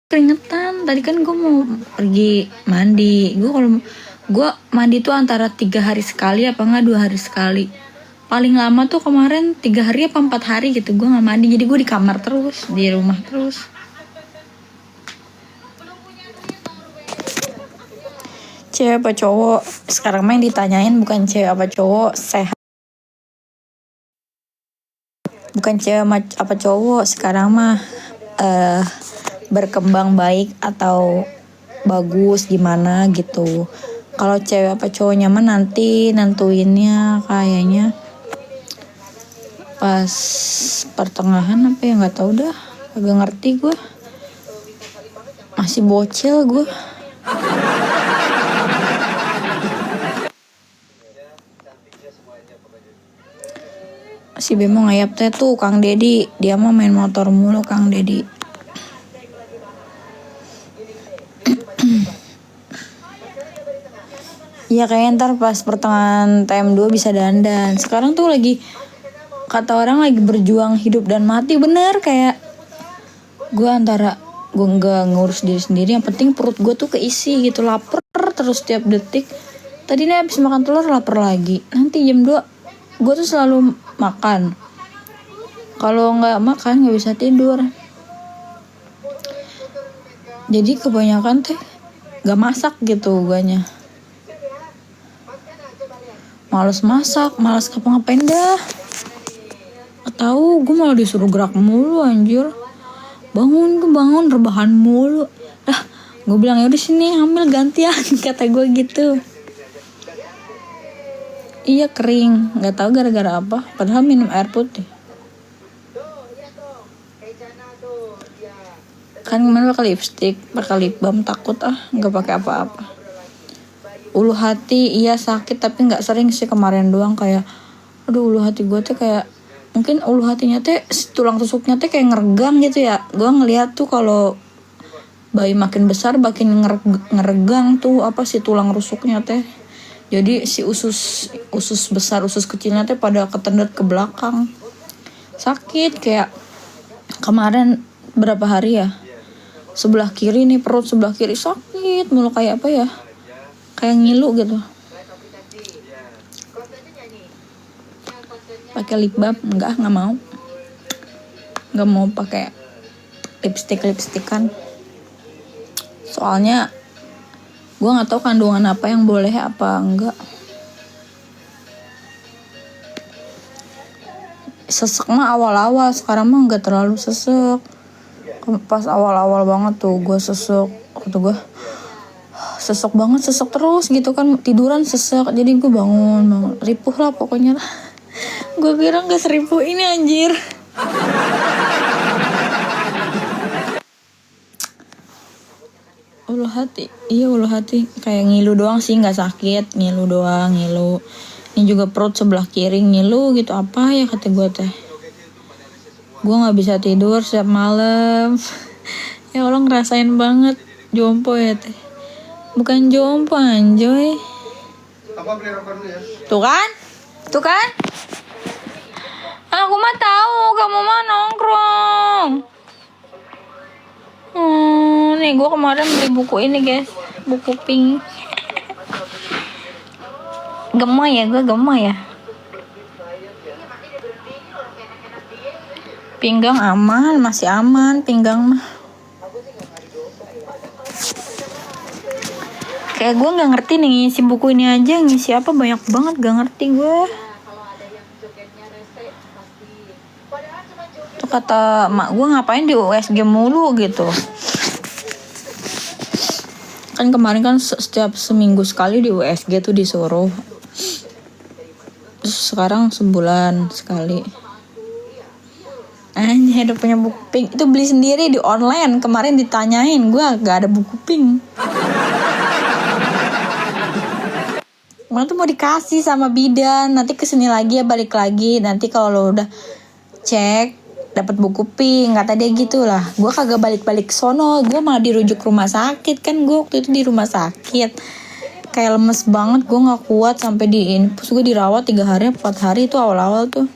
keringetan. Tadi kan gue mau pergi mandi. Gue mandi tuh antara 3 hari sekali apa enggak 2 hari sekali. Paling lama tuh kemarin 3 hari apa 4 hari gitu gue nggak mandi. Jadi gue di kamar terus, di rumah terus. Cewek apa cowok? Sekarang mah yang ditanyain bukan cewek apa cowok sehat. Bukan cewek apa cowok, sekarang mah berkembang baik atau bagus gimana gitu. Kalau cewek apa cowoknya mah nanti nentuinnya kayaknya pas pertengahan apa ya, nggak tahu dah, agak ngerti gue, masih bocil gue. Si Bemo ngayap teh tuh Kang Dedi, dia mah main motor mulu Kang Dedi. Iya kayaknya ntar pas pertengahan TM2 bisa dandan. Sekarang tuh lagi kata orang lagi berjuang hidup dan mati, bener. Kayak gue antara gue nggak ngurus diri sendiri, yang penting perut gue tuh keisi gitu, lapar terus tiap detik. Tadi nih abis makan telur lapar lagi. Nanti jam 2 gue tuh selalu makan. Kalau nggak makan nggak bisa tidur. Jadi kebanyakan teh nggak masak gitu guanya. Males masak, males ngapa-ngapain dah. Tahu gue malah disuruh gerak mulu anjir. Bangun rebahan mulu. Gue bilang ya udah sini hamil gantian kata gue gitu. Iya kering, nggak tahu gara-gara apa. Padahal minum air putih. Kan kemarin pakai lipstick, pakai lip balm, takut nggak pakai apa-apa. Ulu hati iya sakit tapi nggak sering sih, kemarin doang. Kayak aduh ulu hati gue tuh kayak, mungkin ulu hatinya teh tulang rusuknya teh kayak ngeregang gitu ya. Gue ngeliat tuh kalau bayi makin besar makin ngeregang tuh apa sih tulang rusuknya teh. Jadi si usus besar usus kecilnya teh pada ketendet ke belakang. Sakit kayak kemarin berapa hari ya, sebelah kiri nih, perut sebelah kiri sakit mulu, kayak apa ya, kayak ngilu gitu. Pakai lip balm nggak mau pakai lipstikan. Soalnya gue nggak tahu kandungan apa yang boleh apa enggak. Sesek mah awal-awal, sekarang mah nggak terlalu sesek. Pas awal-awal banget tuh gue sesek, waktu gue sesek banget, sesek terus gitu kan, tiduran sesek. Jadi gue bangun ripuh lah pokoknya lah. Gue kira nggak seripuh ini anjir. Ulu hati kayak ngilu doang sih, nggak sakit, ngilu doang. Ini juga perut sebelah kiri ngilu gitu, apa ya kata gue teh. Gue nggak bisa tidur setiap malam. Ya Allah, ngerasain banget jompo ya teh. Bukan jompo anjoy. Tuh kan? Aku mah tahu kamu mah nongkrong. Nih gue kemarin beli buku ini guys, buku pink. Gemoy ya. Pinggang aman, masih aman pinggang mah. Kayak gue nggak ngerti nih ngisi buku ini aja, ngisi apa banyak banget, gak ngerti gue. Tuh kata mak gue, ngapain di USG mulu gitu. Kan kemarin kan setiap seminggu sekali di USG tuh disuruh. Terus sekarang sebulan sekali. Anjir, udah punya buku pink. Itu beli sendiri di online. Kemarin ditanyain, gue gak ada buku pink. Kemarin tuh mau dikasih sama bidan. Nanti kesini lagi ya, balik lagi. Nanti kalau lo udah cek dapat buku pink, kata dia gitu lah. Gue kagak balik sono, gue malah dirujuk rumah sakit. Kan gue waktu itu di rumah sakit kayak lemes banget, gue nggak kuat sampai di infus. Gue dirawat 3 hari 4 hari itu awal-awal tuh.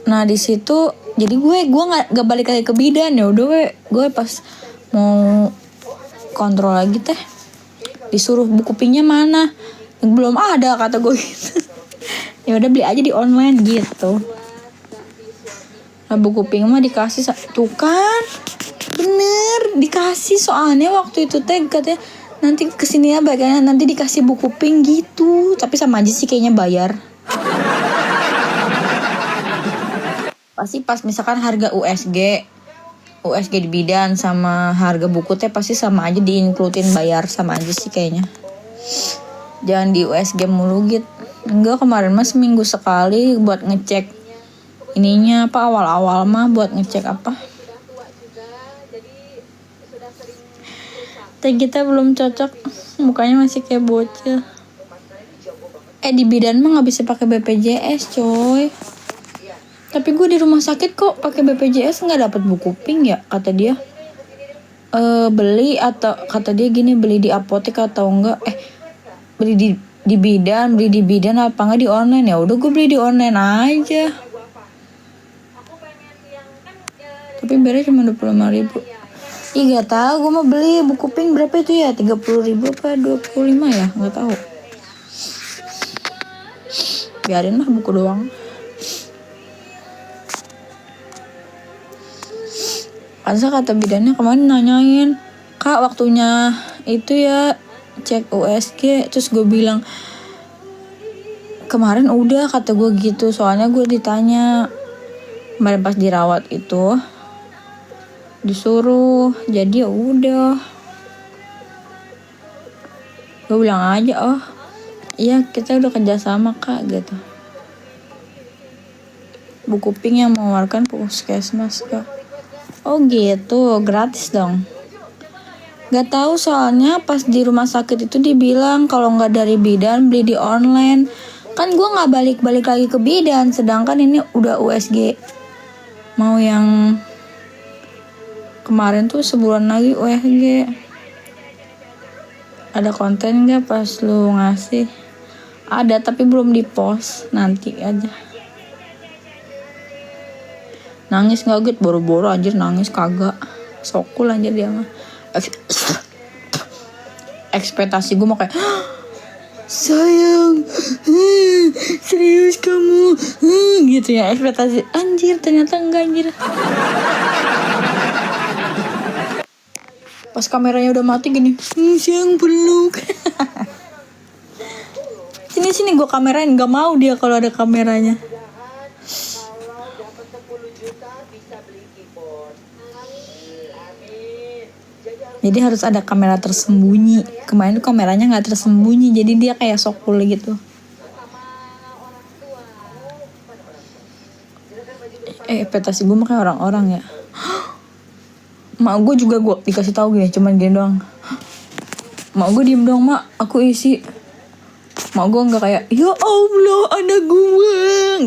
Nah di situ Jadi gue nggak balik lagi ke bidan. Ya udah gue pas mau kontrol lagi teh disuruh buku pinnya mana, belum ada kata gue gitu. Ya udah beli aja di online gitu. Nah, buku pink mah dikasih tuh kan, bener dikasih, soalnya waktu itu teh katanya nanti kesini ya bagiannya nanti dikasih buku pink gitu, tapi sama aja sih kayaknya bayar. Pasti pas misalkan harga USG di bidan sama harga buku teh pasti sama aja, diinklutin bayar sama aja sih kayaknya. Jangan di USG mulu gitu. Enggak, kemarin mah seminggu sekali buat ngecek ininya apa, awal-awal mah buat ngecek apa. Teh kita belum cocok, mukanya masih kayak bocil. Di bidan mah nggak bisa pakai BPJS coy. Tapi gue di rumah sakit kok pakai BPJS nggak dapat buku pink ya, kata dia. Beli atau kata dia gini, beli di apotek atau enggak, beli di bidan apa enggak di online. Ya udah gue beli di online aja. Tapi bayarnya cuma 25.000. Ih gak tahu, gue mau beli buku pink berapa itu ya, 30.000 apa 25 ya, nggak tahu. Biarin lah buku doang. Ansa kata bidannya kemarin nanyain, kak waktunya itu ya cek USG, terus gue bilang kemarin udah, kata gue gitu. Soalnya gue ditanya kemarin pas dirawat itu disuruh, jadi ya udah gue bilang aja, oh iya kita udah kerjasama kak gitu. Buku pink yang mengeluarkan puskesmas kak. Oh gitu, gratis dong. Gak tahu, soalnya pas di rumah sakit itu dibilang kalau nggak dari bidan beli di online. Kan gue nggak balik lagi ke bidan, sedangkan ini udah USG. Mau yang kemarin tuh sebulan lagi USG. Ada konten nggak pas lu ngasih? Ada tapi belum di post, nanti aja. Nangis gak gitu, boro-boro anjir nangis kagak. Sokul anjir dia mah. Ekspektasi gue mau kayak sayang, serius kamu, gitu ya ekspektasi. Anjir ternyata enggak anjir. Pas kameranya udah mati gini, sayang peluk. Sini gue kamerain, gak mau dia kalau ada kameranya. Jadi harus ada kamera tersembunyi. Kemarin tuh kameranya nggak tersembunyi, jadi dia kayak sokul gitu. Ekspektasi gue mah kayak orang-orang ya. Mak gue juga gue dikasih tahu gini, cuman gini doang. Mak gue diem doang, mak aku isi. Mak gue nggak kayak ya Allah anak gue,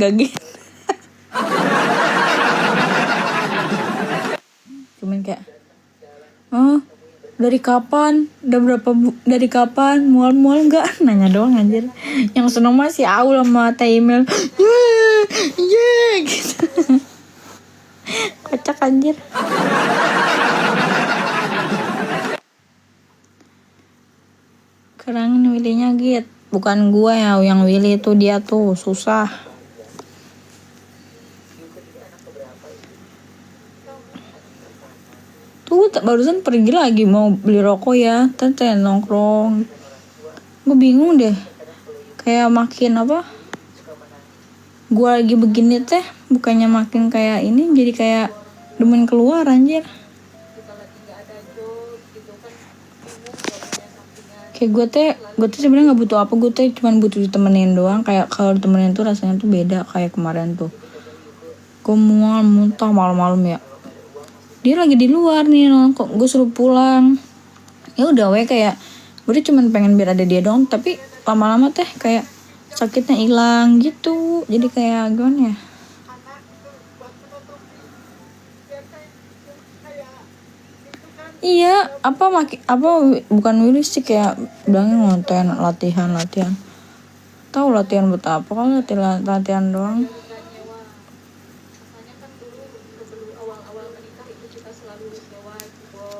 nggak gitu. Cuman kayak dari kapan, dari kapan, mual nggak, nanya doang anjir. Yang seneng mah si Aul sama Taimel, gitu. Kocak anjir. Kerangin Willy-nya gitu, bukan gue ya yang Willy itu, dia tuh susah. Tuh barusan pergi lagi mau beli rokok ya, tante nongkrong. Gue bingung deh, kayak makin apa, gue lagi begini teh bukannya makin kayak ini, jadi kayak demen keluar anjir. Kayak gue teh sebenarnya nggak butuh apa, gue teh cuma butuh ditemenin doang. Kayak kalau ditemenin tuh rasanya tuh beda. Kayak kemarin tuh gue mual muntah malam-malam ya, dia lagi di luar nih nongkrong, gue suruh pulang. Ya udah kayak gue cuma pengen biar ada dia doang, tapi lama-lama teh kayak sakitnya hilang gitu. Jadi kayak gimana ya, iya apa bukan Willy sih, kayak bilangnya ngonten latihan. Tahu latihan buat apa? Kan latihan doang.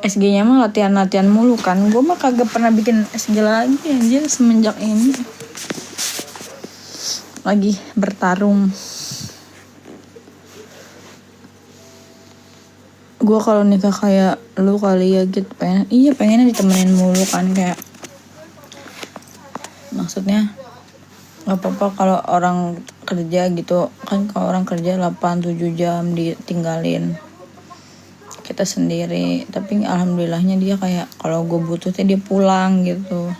SG-nya mah latihan-latihan mulu kan. Gue mah kagak pernah bikin SG lagi anjir semenjak ini. Lagi bertarung. Gue kalau nikah kayak lu kali ya gitu pengennya ditemenin mulu kan, kayak maksudnya nggak apa-apa kalau orang kerja gitu kan, kalau orang kerja 8-7 jam ditinggalin kita sendiri, tapi alhamdulillahnya dia kayak kalau gue butuhnya dia pulang gitu.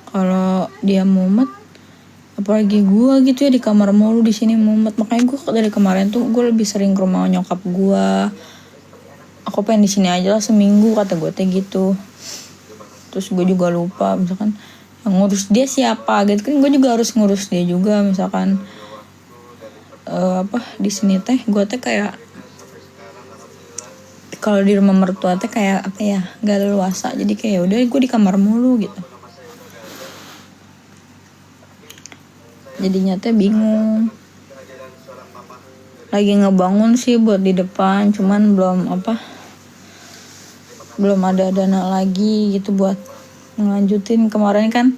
Kalau dia mumet, apalagi gue gitu ya di kamar mulu di sini mumet, makanya gue dari kemarin tuh gue lebih sering ke rumah nyokap gue. Aku pengen di sini aja lah seminggu kata gue teh gitu. Terus gue juga lupa misalkan yang ngurus dia siapa gitu kan, gue juga harus ngurus dia juga. Misalkan di sini teh gue teh kayak kalau di rumah mertua teh kayak apa ya, nggak leluasa, jadi kayak udah gue di kamar mulu gitu. Jadinya teh bingung. Lagi ngebangun sih buat di depan, cuman belum ada dana lagi gitu buat ngelanjutin. Kemarin kan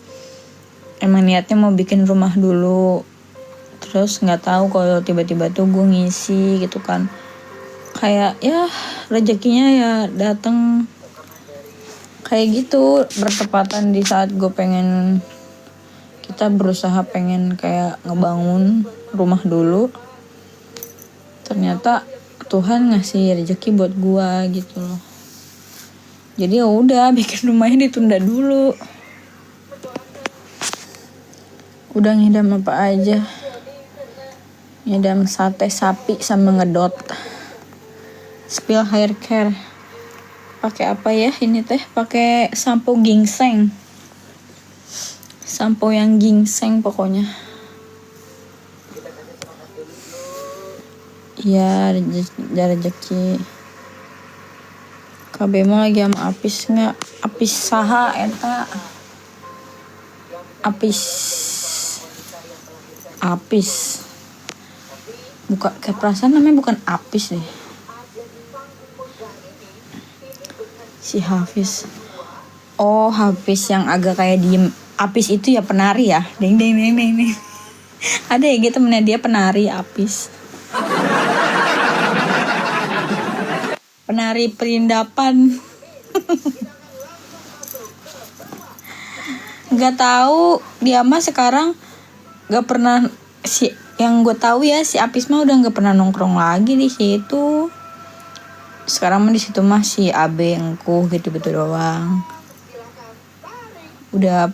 emang niatnya mau bikin rumah dulu, terus nggak tahu kalau tiba-tiba tuh gue ngisi gitu kan, kayak ya rezekinya ya datang kayak gitu bertepatan di saat gue kita berusaha pengen kayak ngebangun rumah dulu. Ternyata Tuhan ngasih rezeki buat gue gitu loh. Jadi ya udah bikin rumahnya ditunda dulu. Udah ngidam apa aja, ngidam sate sapi sama ngedot. Spill hair care. Pakai apa ya ini teh? Pakai sampo ginseng. Sampo yang ginseng pokoknya. Iya, rezeki. KB mah lagi sama Apis nggak? Apis saha eta? Apis. Buka kayak perasaan namanya bukan Apis deh. Si Hafiz. Oh, Hafiz yang agak kayak diem. Apis itu ya penari ya. Deng. Ada ya gitu temennya dia penari Apis. Penari perindapan. Gak tahu dia mah sekarang gak pernah yang gue tahu ya si Apis mah udah gak pernah nongkrong lagi di situ. Sekarang mah di situ mah si Abe Engkuh gitu doang. Udah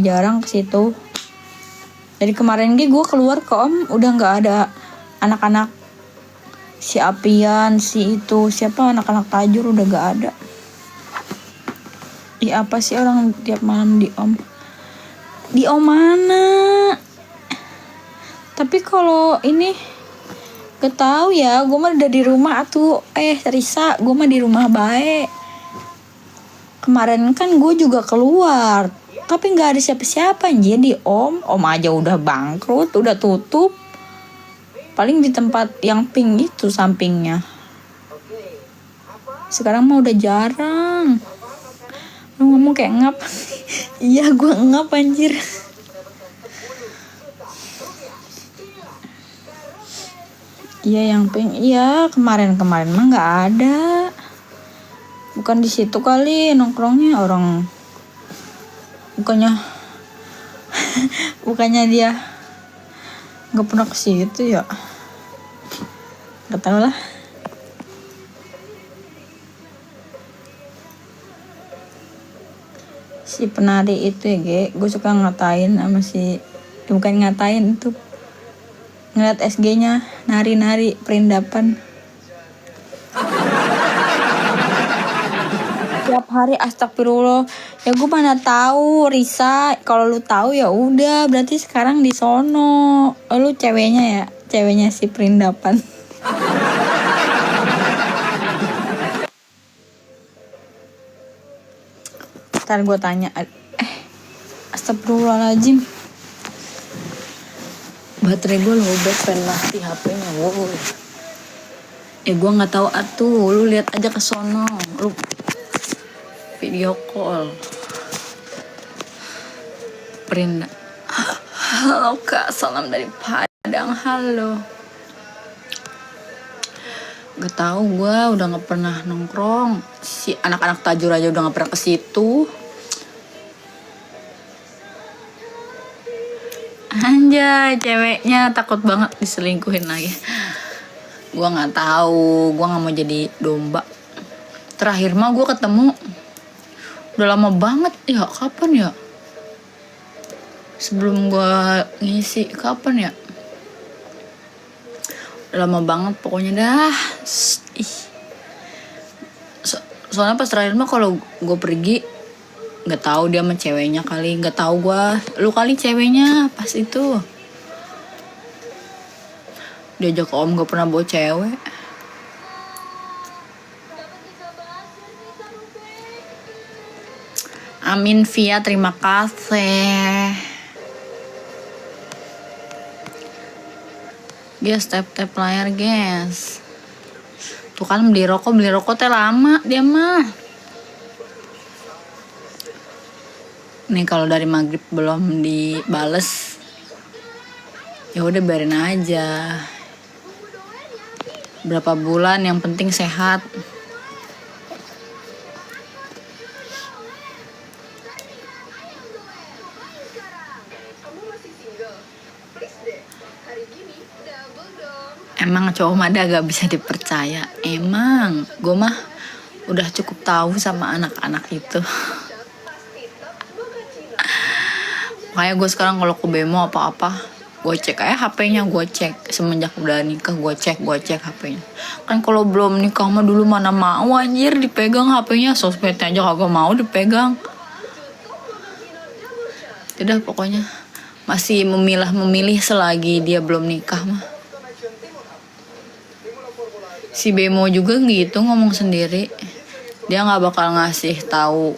jarang ke situ. Dari kemarin gue keluar ke Om udah nggak ada anak-anak si Apian, si itu siapa anak-anak tajur udah nggak ada. Apa sih orang tiap malam di Om? Di Om mana? Tapi kalau ini gak tahu ya, gue mah udah di rumah tuh. Risa, gue mah di rumah baik. Kemarin kan gue juga keluar, tapi nggak ada siapa-siapa anjir di Om aja udah bangkrut, udah tutup. Paling di tempat yang pink itu sampingnya. Sekarang mah udah jarang. Lu ngomong kayak ngap. Iya gue ngap anjir. Iya yang pink, iya kemarin mah nggak ada. Bukan di situ kali nongkrongnya orang. Bukannya dia nggak pernah ke situ ya. Nggak tahu lah. Si penari itu ya, gue suka ngatain sama bukan ngatain itu. Ngeliat SG-nya nari-nari perindapan. Tiap hari astagfirullah. Ya gue mana tahu Risa, kalau lu tahu ya udah berarti sekarang di sono. Lu ceweknya si perindapan. Ntar gue tanya. Astagfirullahaladzim. Baterai gue lowbat, pengen mati HP-nya. Wow. Gua nggak tahu atuh, lu lihat aja ke sono, lu video call. Perinda. Halo kak, salam dari Padang. Halo. Gak tahu, gue udah nggak pernah nongkrong. Si anak-anak tajur aja udah nggak pernah ke situ. Anjay, ceweknya takut banget diselingkuhin lagi. Gue nggak tahu, gue nggak mau jadi domba. Terakhir mah gue ketemu udah lama banget ya, kapan ya? Sebelum gue ngisi, kapan ya? Udah lama banget pokoknya dah. Soalnya pas terakhir mah kalau gue pergi, nggak tahu dia sama ceweknya kali, nggak tahu gue. Lu kali ceweknya pas itu. Diajak ke om gak pernah bawa cewek. Amin Via, terima kasih. Guys, tap layar guys. Tuh kan beli rokok teh lama dia mah. Nih kalau dari maghrib belum dibales, ya udah biarin aja. Berapa bulan yang penting sehat. Emang cowok mada gak bisa dipercaya. Emang gue mah udah cukup tahu sama anak-anak itu. Makanya gue sekarang kalau ke bemo apa-apa, gue cek aja HP-nya, gue cek. Semenjak udah nikah gue cek HP-nya. Kan kalau belum nikah mah dulu mana mau anjir dipegang HP-nya, sosmednya aja kagak mau dipegang. Tidak, pokoknya masih memilih selagi dia belum nikah mah. Si Bemo juga gitu ngomong sendiri, dia nggak bakal ngasih tahu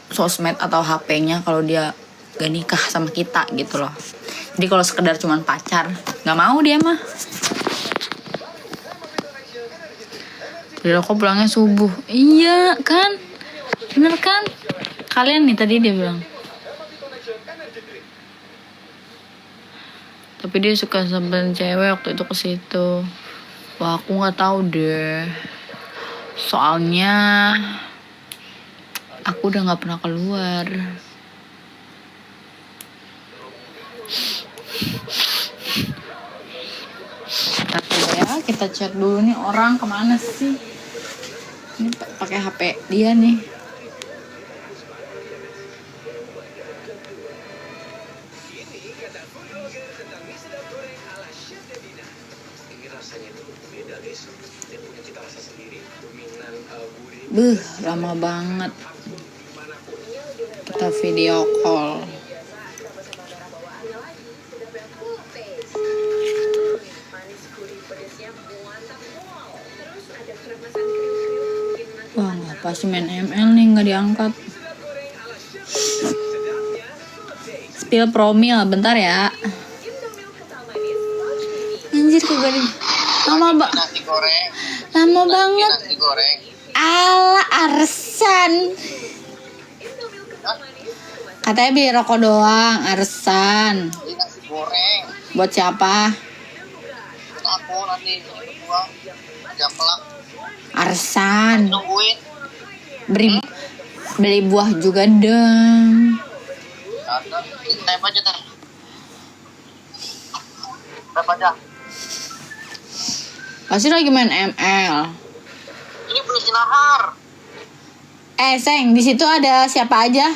sosmed atau HP-nya kalau dia gak nikah sama kita gitu loh. Jadi kalau sekedar cuman pacar, nggak mau dia mah. Beli rokok pulangnya subuh. Iya kan, bener kan? Kalian nih tadi dia bilang. Tapi dia suka sama cewek waktu itu ke situ. Wah, aku nggak tahu deh. Soalnya aku udah nggak pernah keluar. Tapi ya kita cek dulu nih orang kemana sih? Ini pakai HP dia nih. Lama banget. Kita video call. Wah, ngapa sih main ML nih nggak diangkat? Spill promil, bentar ya. Anjir kagak di. Lama banget. Ala Arsan. Katanya beli rokok doang, Arsan. Nasi goreng. Buat siapa? Aku nanti berdua jam pelak. Arsan. Nungguin. Beli buah juga dong. Tep aja ter. Tep aja. Pasti lagi main ML. Ini belum sinahar. Seng, di situ ada siapa aja?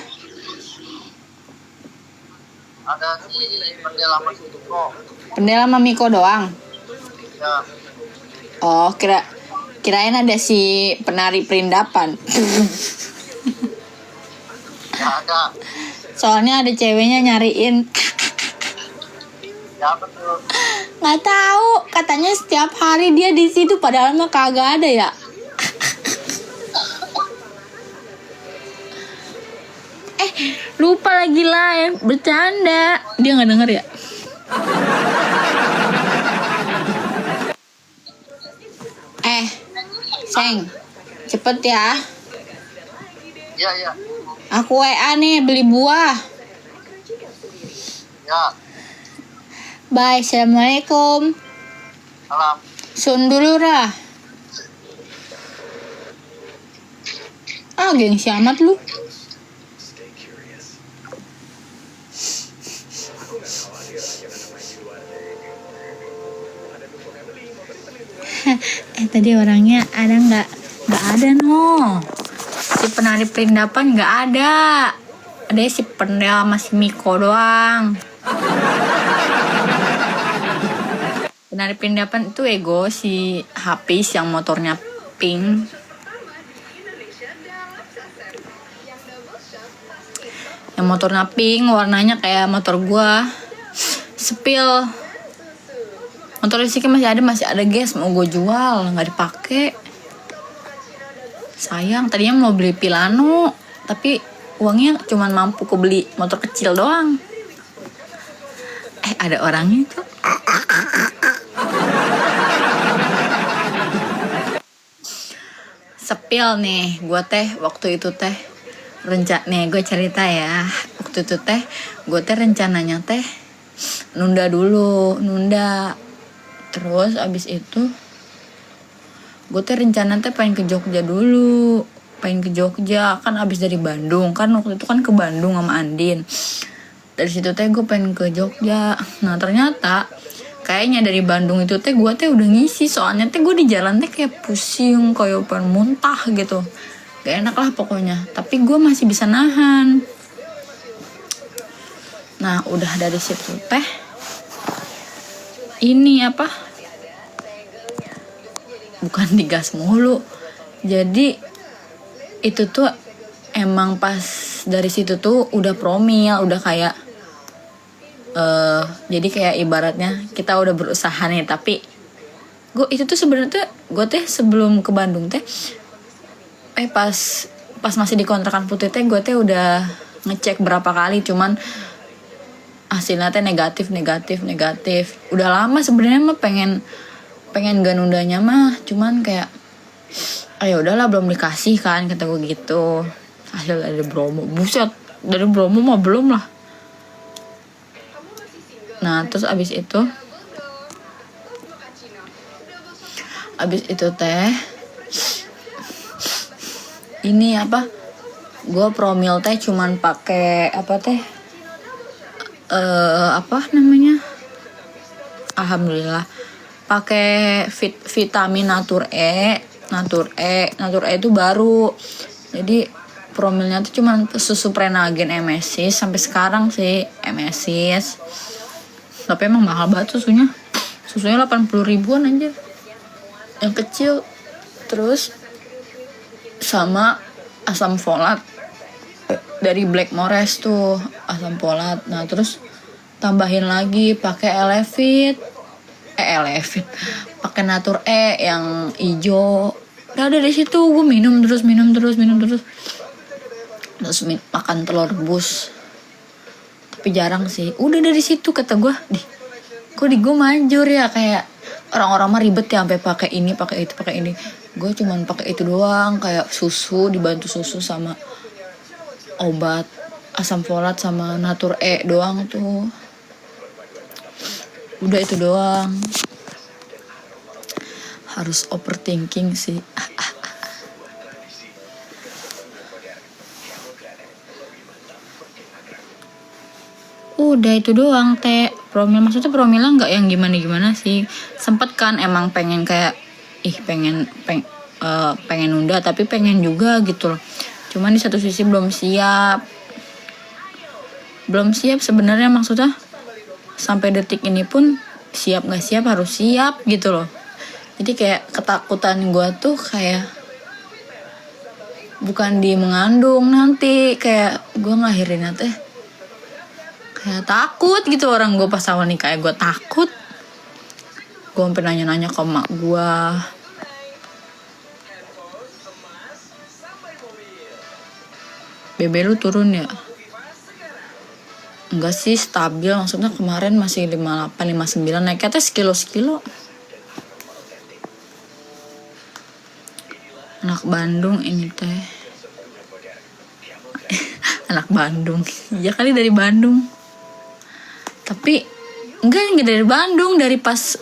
Ada si Pendela Mas Miko. Pendela sama Miko doang. Ya. Oh, kirain ada si penari perindapan. Ya ada. Soalnya ada ceweknya nyariin. Ya betul. Nggak tahu, katanya setiap hari dia di situ padahal mah kagak ada ya. Lupa lagi live, bercanda. Dia nggak denger ya? Seng, cepet ya. Iya, iya. Aku WA nih beli buah. Ya, Bye, assalamualaikum. salam. Sun dulu Rah. Gengsi amat lu. Tadi orangnya ada nggak? Nggak ada no. Si penari perindapan nggak ada. Ada si Pendel sama si Miko doang. Penari perindapan itu ego si Hafiz yang motornya pink. Yang motornya pink, warnanya kayak motor gua. Spill. Motor listriknya masih ada guys, mau gue jual, nggak dipakai. Sayang, tadinya mau beli Pilano, tapi uangnya cuma mampu ke beli motor kecil doang. Ada orangnya tuh. Spill nih, gue waktu itu nih gue cerita ya. Waktu itu gue rencananya nunda dulu. Terus abis itu gue rencana pengen ke Jogja dulu. Pengen ke Jogja kan abis dari Bandung. Kan waktu itu kan ke Bandung sama Andin. Dari situ gue pengen ke Jogja. Nah ternyata kayaknya dari Bandung itu gue udah ngisi. Soalnya gue di jalan kayak pusing, kayak pengen muntah gitu. Gak enak lah pokoknya. Tapi gue masih bisa nahan. Nah udah dari situ ini bukan digas mulu. Jadi itu tuh emang pas dari situ tuh udah promil, udah kayak jadi kayak ibaratnya kita udah berusaha nih. Tapi gue itu tuh sebenarnya gue sebelum ke Bandung pas masih di kontrakan putih gue udah ngecek berapa kali, cuman hasilnya negatif. Udah lama sebenarnya mah pengen gak nundanya mah, cuman kayak ayo udahlah belum dikasih kan, kata gue gitu. Hasil dari Bromo, buset, dari Bromo mah belum lah. Nah terus abis itu ini gue promil cuman pakai alhamdulillah pakai vitamin Natur E itu baru. Jadi promilnya tuh cuman susu Prenagen Emesis sampai sekarang sih Emesis. Tapi emang mahal banget susunya 80 ribuan anjir yang kecil. Terus sama asam folat dari Blackmores tuh, asam folat. Nah terus tambahin lagi pakai Elevit pakai Natur E yang hijau. Udah dari situ gue minum terus makan telur rebus, tapi jarang sih. Udah dari situ kata gue, kok di gue manjur ya, kayak orang-orang mah ribet ya sampai pakai ini pakai itu pakai ini. Gue cuman pakai itu doang, kayak susu dibantu susu sama obat asam folat sama Natur E doang tuh. Udah itu doang. Harus overthinking sih. Udah itu doang promil, maksudnya promilnya nggak yang gimana sih. Sempet kan emang pengen kayak pengen nunda, tapi pengen juga gitu loh. Cuman di satu sisi belum siap sebenarnya, maksudnya sampai detik ini pun siap nggak siap harus siap gitu loh. Jadi kayak ketakutan gue tuh kayak bukan di mengandung, nanti kayak gue ngelahirinnya kayak takut gitu. Orang gue pas awal nikah gue takut. Gue sampai nanya-nanya ke mak gue, BB lu turun ya? Enggak sih, stabil. Maksudnya kemarin masih 58, 59, naiknya sekilo. Anak Bandung ini teh. Anak Bandung. Ya kali dari Bandung. Tapi enggak dari Bandung, dari pas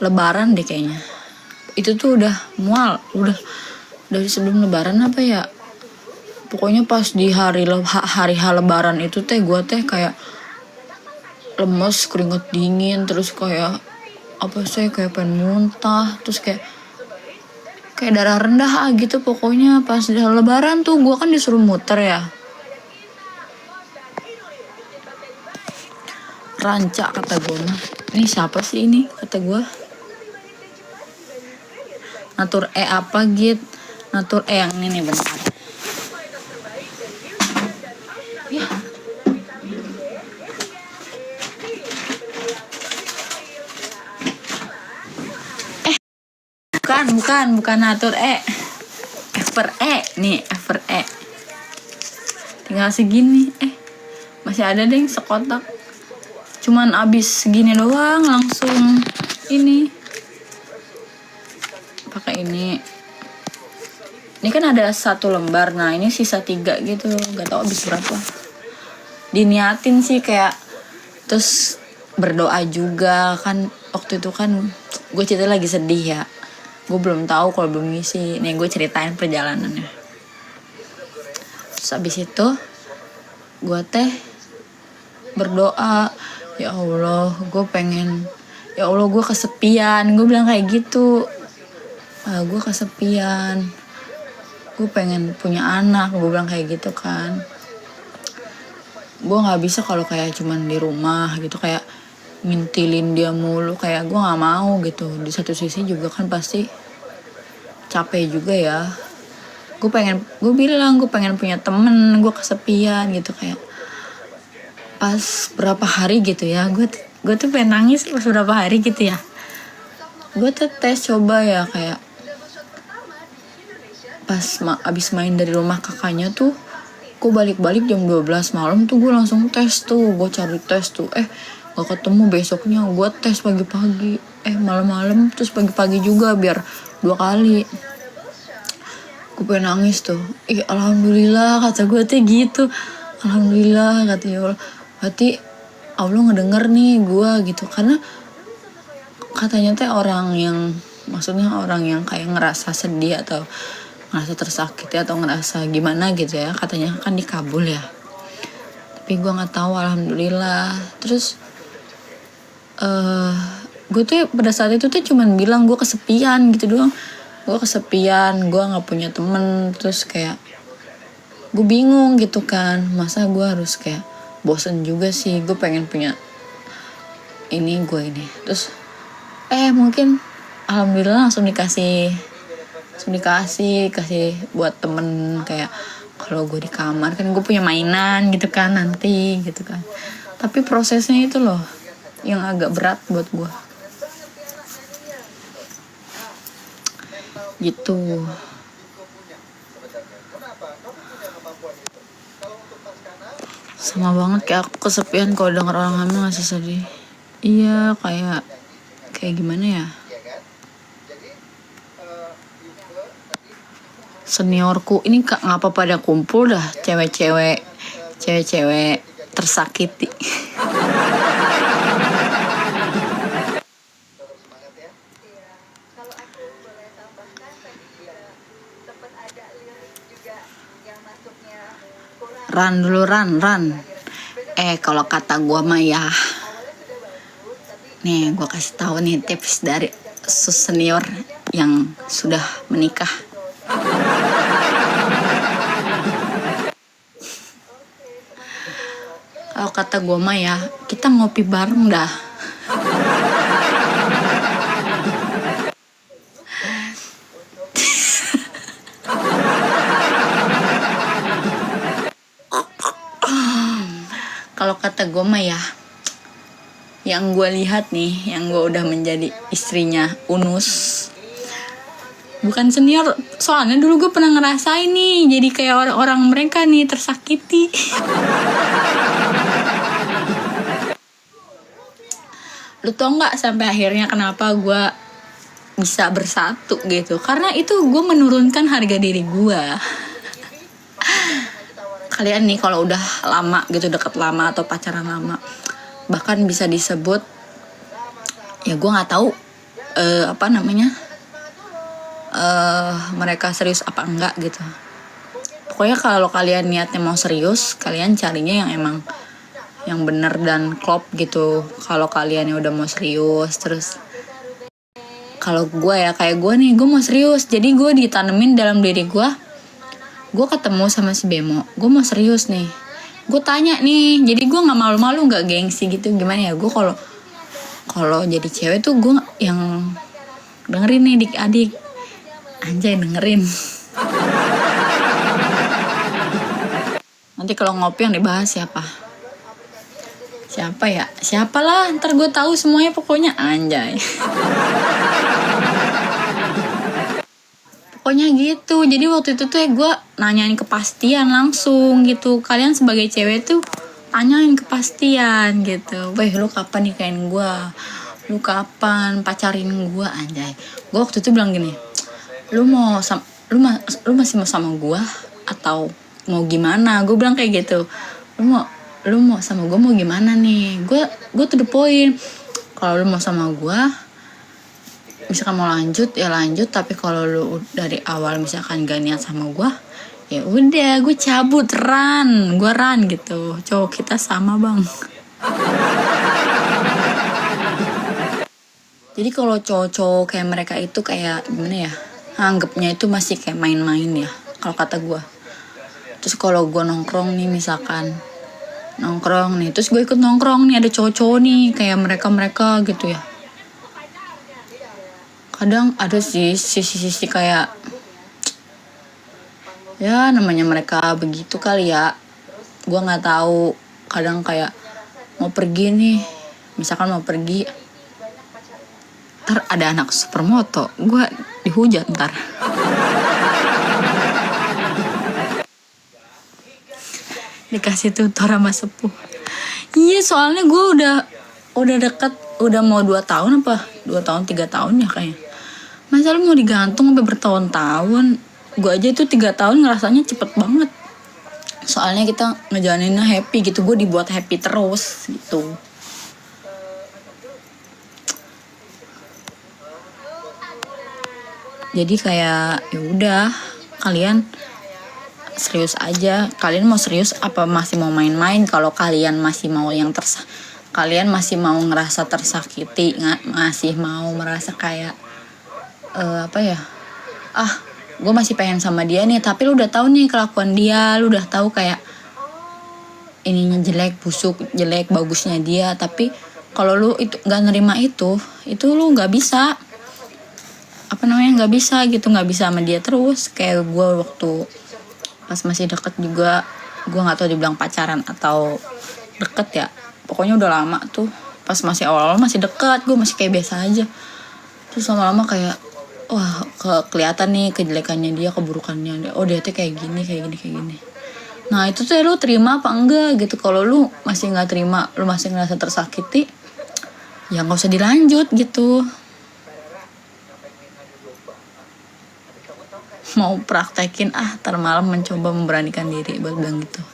Lebaran deh kayaknya. Itu tuh udah mual, udah dari sebelum Lebaran apa ya? Pokoknya pas di hari H Lebaran itu teh gue teh kayak lemes, keringet dingin, terus kayak apa sih, kayak pengen muntah, terus kayak darah rendah gitu. Pokoknya pas di Lebaran tuh gue kan disuruh muter ya. Ranca kata gue mah. Ini siapa sih ini kata gue? Natur apa gitu? Natur yang ini bentar. Ya. Bukan Natur Ever nih, Ever tinggal segini. Masih ada deh sekotak. Cuman abis segini doang langsung ini. Pakai ini. Ini kan ada 1 lembar. Nah, ini sisa 3 gitu. Gak tau abis berapa. Diniatin sih kayak, terus berdoa juga kan. Waktu itu kan gue cerita lagi sedih ya. Gue belum tahu kalau belum ngisi. Nih gue ceritain perjalanannya. Terus abis itu gue teh berdoa, ya Allah gue pengen, ya Allah gue kesepian. Gue bilang kayak gitu, gue kesepian, gue pengen punya anak. Gue bilang kayak gitu kan. Gue nggak bisa kalau kayak cuman di rumah gitu, kayak ngintilin dia mulu. Kayak gue nggak mau gitu. Di satu sisi juga kan pasti capek juga ya. Gue bilang gue pengen punya temen. Gue kesepian gitu. Kayak pas berapa hari gitu ya, gue tuh pengen nangis pas berapa hari gitu ya. Gue tuh tes coba ya, kayak pas abis main dari rumah kakaknya tuh, gue balik jam 12 malam tuh gue langsung tes tuh. Gue cari tes tuh, gak ketemu. Besoknya gue tes pagi-pagi, malam-malam, terus pagi-pagi juga, biar 2 kali. Gue pengen nangis tuh. Alhamdulillah kata gue tuh gitu. Alhamdulillah kata ya Allah. Berarti Allah ngedenger nih gue gitu. Karena katanya teh orang yang, maksudnya orang yang kayak ngerasa sedih atau ngerasa tersakiti atau ngerasa gimana gitu ya, katanya kan dikabul ya. Tapi gue nggak tahu. Alhamdulillah. Terus gue tuh pada saat itu tuh cuman bilang gue kesepian gitu doang. Gue kesepian, gue nggak punya temen. Terus kayak gue bingung gitu kan, masa gue harus kayak, bosen juga sih. Gue pengen punya ini. Terus mungkin alhamdulillah langsung dikasih buat temen. Kayak kalau gue di kamar kan gue punya mainan gitu kan nanti gitu kan. Tapi prosesnya itu loh yang agak berat buat gue gitu. Sama banget kayak aku kesepian kalau denger orang hamil, ngasih sedih. Iya, kayak gimana ya, seniorku ini ngapa pada kumpul dah, cewek-cewek tersakiti. Ran dulu, ran. Kalau kata gue mah ya, nih gue kasih tahu nih tips dari senior yang sudah menikah. Kalau kata gue mah ya, kita ngopi bareng dah. Kalau kata gue mah ya, yang gue lihat nih, yang gue udah menjadi istrinya Unus, bukan senior, soalnya dulu gue pernah ngerasain nih, jadi kayak orang-orang mereka nih tersakiti. Lu tau nggak sampai akhirnya kenapa gue bisa bersatu gitu. Karena itu gue menurunkan harga diri gue. Kalian nih kalau udah lama gitu, deket lama atau pacaran lama, bahkan bisa disebut, ya gue nggak tahu mereka serius apa enggak gitu. Pokoknya kalau kalian niatnya mau serius, kalian carinya yang emang yang bener dan klop gitu. Kalau kalian yang udah mau serius, terus kalau gue ya kayak gue nih, gue mau serius, jadi gue ditanemin dalam diri gue ketemu sama si Bemo, gue mau serius nih, gue tanya nih, jadi gue nggak malu-malu, nggak gengsi gitu. Gimana ya, gue kalau jadi cewek tuh gue yang dengerin nih adik-adik, anjay dengerin. Nanti kalau ngopi yang dibahas siapa ya, siapalah, ntar gue tahu semuanya pokoknya, anjay. Pokoknya gitu. Jadi waktu itu tuh gue nanyain kepastian langsung gitu. Kalian sebagai cewek tuh tanyain kepastian gitu. Weh, lu kapan nikahin gue? Lu kapan pacarin gue, anjay. Gue waktu itu bilang gini, lu masih mau sama gue atau mau gimana? Gue bilang kayak gitu. Lu mau sama gue mau gimana nih? Gue to the point. Kalau lu mau sama gue, misalkan mau lanjut ya lanjut, tapi kalau lu dari awal misalkan gak niat sama gue, ya udah gue cabut, gue run gitu. Cowok kita sama bang. Jadi kalau cowok-cowok kayak mereka itu kayak gimana ya, anggapnya itu masih kayak main-main ya kalau kata gue. Terus kalau gue nongkrong nih, misalkan nongkrong nih, terus gue ikut nongkrong nih, ada cowok-cowok nih kayak mereka gitu ya, kadang ada sih sisi-sisi kayak, ya namanya mereka begitu kali ya, gue nggak tahu. Kadang kayak mau pergi nih, misalkan mau pergi, ntar ada anak supermoto, gue dihujat ntar. Dikasih tutor sama sepuh. Iya, soalnya gue udah dekat, udah mau 2 tahun apa 2 tahun 3 tahun ya kayaknya. Masa lu mau digantung sampai bertahun-tahun? Gue aja itu 3 tahun ngerasanya cepet banget. Soalnya kita ngejalaninnya happy gitu, gue dibuat happy terus gitu. Jadi kayak ya udah, kalian serius aja. Kalian mau serius apa masih mau main-main? Kalau kalian masih mau kalian masih mau ngerasa tersakiti, masih mau merasa kayak gue masih pengen sama dia nih, tapi lu udah tahu nih kelakuan dia, lu udah tahu kayak ininya jelek, busuk, jelek, bagusnya dia, tapi kalau lu itu nggak nerima itu lu nggak bisa nggak bisa gitu, nggak bisa sama dia terus. Kayak gue waktu pas masih deket juga, gue nggak tahu dibilang pacaran atau deket ya, pokoknya udah lama tuh. Pas masih awal-awal masih deket, gue masih kayak biasa aja, terus lama-lama kayak wah, kelihatan nih kejelekannya dia, keburukannya dia. Oh, dia tuh kayak gini. Nah, itu tuh lu terima apa enggak gitu. Kalau lu masih nggak terima, lu masih ngerasa tersakiti, ya nggak usah dilanjut gitu. Mau praktekin ntar malam mencoba memberanikan diri buat bilang gitu.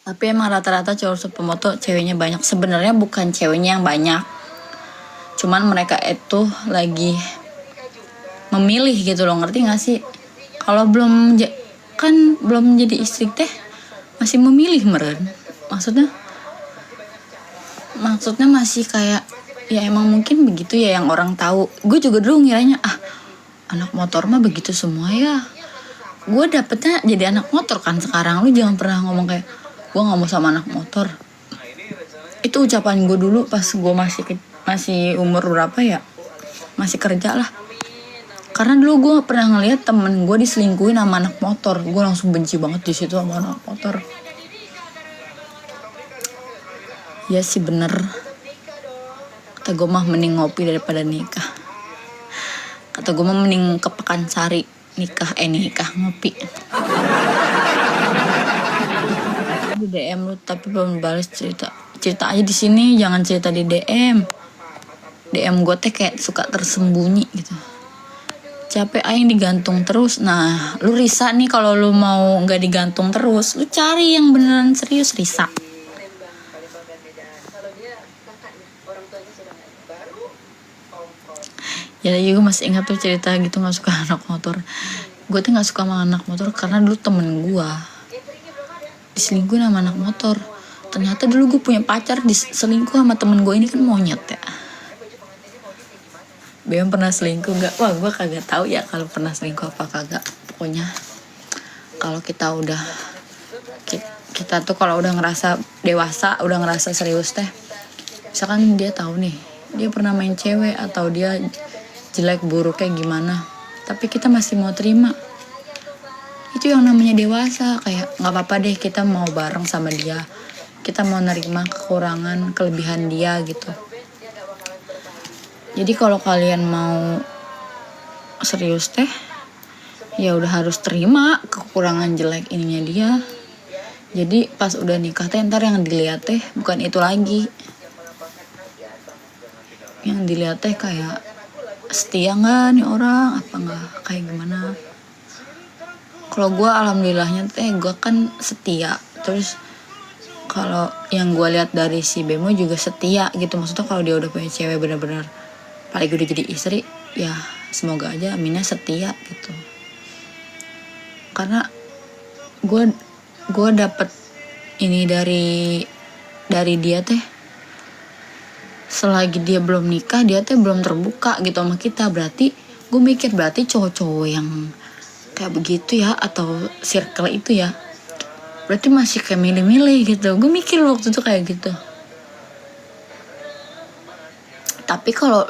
Tapi emang rata-rata cowok supermoto ceweknya banyak. Sebenarnya bukan ceweknya yang banyak, cuman mereka itu lagi memilih gitu loh, ngerti gak sih? Kalau belum jadi istri teh masih memilih meren. Maksudnya masih kayak ya emang mungkin begitu ya yang orang tahu. Gue juga dulu ngiranya anak motor mah begitu semua ya. Gue dapetnya jadi anak motor kan sekarang. Lu jangan pernah ngomong kayak gue nggak mau sama anak motor. Itu ucapan gue dulu pas gue masih umur berapa ya, masih kerja lah. Karena dulu gue pernah ngeliat temen gue diselingkuhin sama anak motor. Gue langsung benci banget di situ sama anak motor. Ya sih bener, kata gue mah mending ngopi daripada nikah. Kata gue mah mending ke Pekansari nikah ngopi. Di DM lu tapi belum balas cerita aja di sini, jangan cerita di DM gue teh kayak suka tersembunyi gitu. Capek aing digantung terus. Nah, lu Risa nih kalau lu mau nggak digantung terus, lu cari yang beneran serius, Risa. Ya gue masih ingat tuh cerita gitu nggak suka anak motor. Gue tuh nggak suka sama anak motor karena dulu temen gue diselingkuhin sama anak motor. Ternyata dulu gue punya pacar diselingkuh sama temen gue ini kan monyet ya. Bem pernah selingkuh gak? Wah gue kagak tahu ya kalau pernah selingkuh apa kagak. Pokoknya kalau kita udah kita tuh kalau udah ngerasa dewasa, udah ngerasa serius teh, misalkan dia tahu nih dia pernah main cewek atau dia jelek buruk kayak gimana, tapi kita masih mau terima, itu yang namanya dewasa. Kayak nggak apa-apa deh kita mau bareng sama dia, kita mau nerima kekurangan kelebihan dia gitu. Jadi kalau kalian mau serius teh, ya udah harus terima kekurangan jelek ininya dia. Jadi pas udah nikah teh ntar yang dilihat teh bukan itu lagi. Yang dilihat teh kayak setia nggak nih orang, apa nggak kayak gimana. Kalau gue alhamdulillahnya teh gue kan setia. Terus kalau yang gue lihat dari si Bemo juga setia gitu. Maksudnya kalau dia udah punya cewek benar-benar apalagi udah jadi istri, ya semoga aja aminnya setia gitu. Karena gue dapet ini dari dia teh, selagi dia belum nikah dia teh belum terbuka gitu sama kita. Berarti gue mikir berarti cowok-cowok yang kayak begitu ya, atau circle itu ya, berarti masih kayak milih-milih gitu. Gue mikir waktu itu kayak gitu. Tapi kalau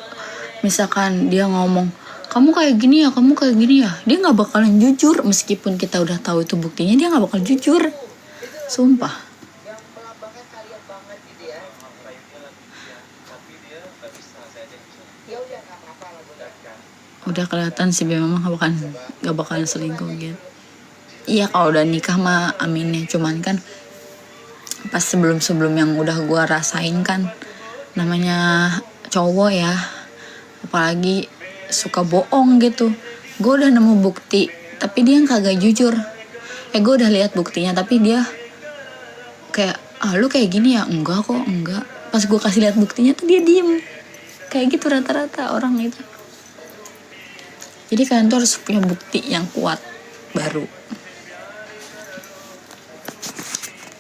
misalkan dia ngomong kamu kayak gini ya, kamu kayak gini ya, dia nggak bakalan jujur. Meskipun kita udah tahu itu buktinya, dia nggak bakal jujur, sumpah. Udah kelihatan sih memang gak bakalan selingkuh gitu. Iya kalau udah nikah mah aminnya. Cuman kan pas sebelum yang udah gue rasain kan, namanya cowok ya, apalagi suka bohong gitu. Gue udah nemu bukti tapi dia kagak jujur. Gue udah lihat buktinya tapi dia kayak lu kayak gini ya, enggak kok, enggak. Pas gue kasih lihat buktinya tuh dia diem. Kayak gitu rata-rata orang itu. Jadi kalian tuh harus punya bukti yang kuat baru.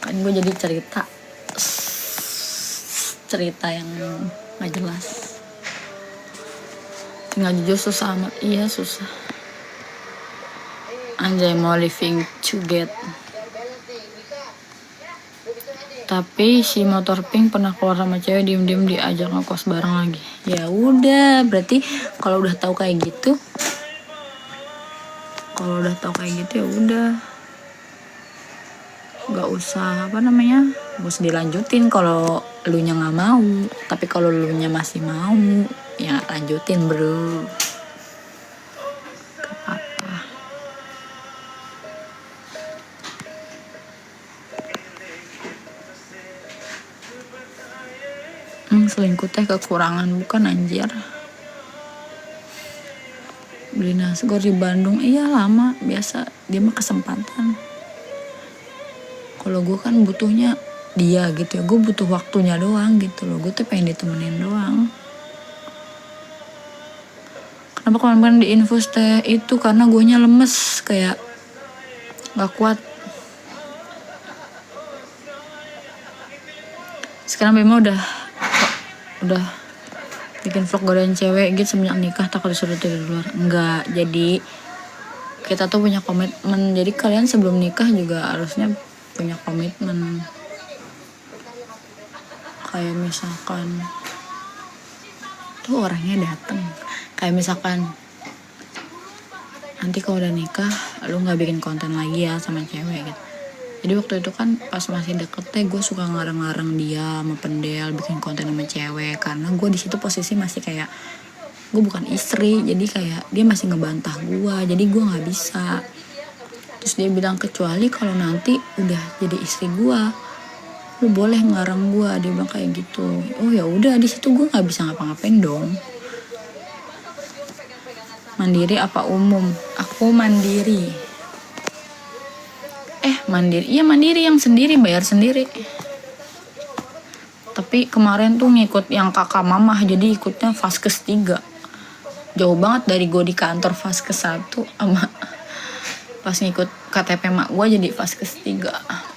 Kan gue jadi cerita yang gak jelas. Tinggal jujur susah amat. Iya susah. Anjay mau living together. Tapi si motor pink pernah keluar sama cewek, diem-diem diajak ngekos bareng lagi. Ya udah, berarti kalau udah tahu kayak gitu, ya udah, nggak usah nggak usah dilanjutin kalau elunya nggak mau. Tapi kalau elunya masih mau, ya lanjutin bro. Gak apa-apa. Selingkuh teh kekurangan bukan anjir. Beli nasi goreng di Bandung, iya lama, biasa. Dia mah kesempatan. Kalau gue kan butuhnya dia gitu ya, gue butuh waktunya doang gitu loh. Gue tuh pengen ditemenin doang. Kenapa kemarin di infus teh itu karena guenya lemes, kayak gak kuat. Sekarang Bima udah bikin vlog godain cewek gitu semenjak nikah, takut disuruh tidur di luar. Enggak, jadi kita tuh punya komitmen. Jadi kalian sebelum nikah juga harusnya punya komitmen. Kayak misalkan tuh orangnya dateng, kayak misalkan nanti kalau udah nikah lu nggak bikin konten lagi ya sama cewek gitu. Jadi waktu itu kan pas masih deket teh gue suka ngarang-ngarang dia sama Pendel bikin konten sama cewek, karena gue di situ posisi masih kayak gue bukan istri, jadi kayak dia masih ngebantah gue, jadi gue nggak bisa. Terus dia bilang kecuali kalau nanti udah jadi istri gue lu boleh ngelarang gue, dia bilang kayak gitu. Oh ya udah, di situ gue nggak bisa ngapa-ngapain dong. Mandiri apa umum? Aku mandiri. Mandiri, iya mandiri, yang sendiri, bayar sendiri. Tapi kemarin tuh ngikut yang kakak mamah, jadi ikutnya Vaskes 3. Jauh banget dari gue di kantor Vaskes 1 sama pas ngikut KTP mak gue jadi Vaskes 3.